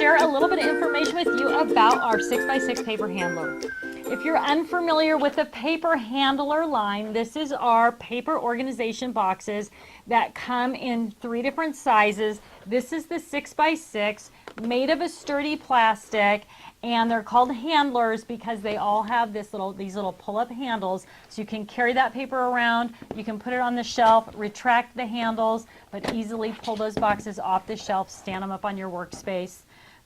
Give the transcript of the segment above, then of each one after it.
share a little bit of information with you about our 6x6 paper handler. If you're unfamiliar with the paper handler line, this is our paper organization boxes that come in 3 different sizes. This is the 6x6, made of a sturdy plastic, and they're called handlers because they all have these little pull-up handles, so you can carry that paper around, you can put it on the shelf, retract the handles, but easily pull those boxes off the shelf, stand them up on your workspace,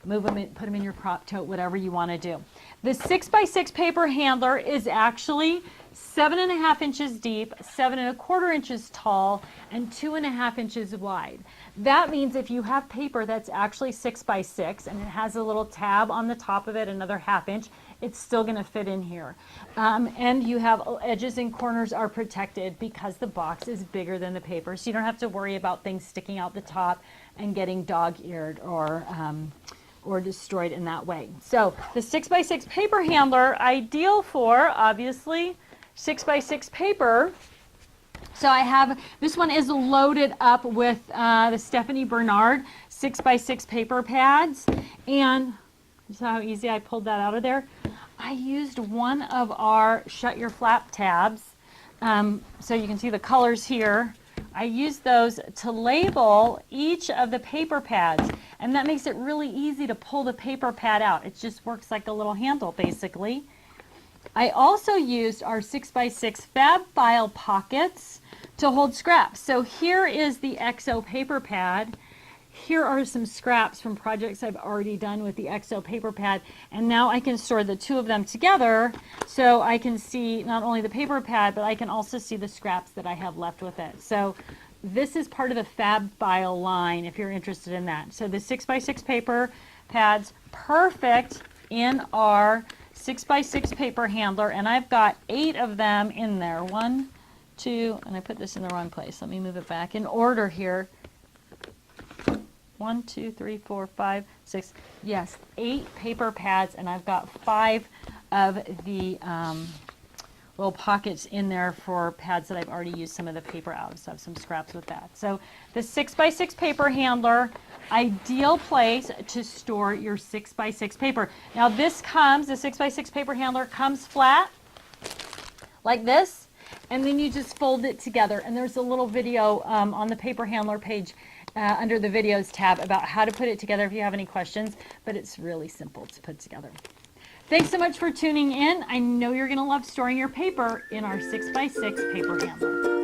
move them in, put them in your crop tote, whatever you want to do. The 6x6 paper handler is actually 7.5 inches deep, 7.25 inches tall, and 2.5 inches wide. That means if you have paper that's actually 6x6 and it has a little tab on the top of it, another 1/2 inch, it's still going to fit in here. And you have edges and corners are protected because the box is bigger than the paper, so you don't have to worry about things sticking out the top and getting dog-eared or destroyed in that way. So the 6x6 paper handler, ideal for, obviously, 6x6 paper. So I have, this one is loaded up with the Stephanie Bernard 6x6 paper pads. And you saw how easy I pulled that out of there? I used one of our Shut Your Flap tabs. So you can see the colors here. I used those to label each of the paper pads, and that makes it really easy to pull the paper pad out. It just works like a little handle, basically. I also used our 6x6 fab file pockets to hold scraps. So here is the XO paper pad. Here are some scraps from projects I've already done with the XO paper pad, and now I can store the 2 of them together so I can see not only the paper pad, but I can also see the scraps that I have left with it. So this is part of the fab file line if you're interested in that. So the 6x6 paper pads, perfect in our 6x6 paper handler, and I've got 8 of them in there. 1, 2, and I put this in the wrong place. Let me move it back in order here. 1, 2, 3, 4, 5, 6. Yes, 8 paper pads, and I've got 5 of the little pockets in there for pads that I've already used some of the paper out of. So I have some scraps with that. So the 6x6 paper handler, ideal place to store your 6x6 paper. Now this comes, the 6x6 paper handler comes flat like this, and then you just fold it together. And there's a little video on the paper handler page under the videos tab about how to put it together if you have any questions, but it's really simple to put together. Thanks so much for tuning in. I know you're going to love storing your paper in our 6x6 paper handler.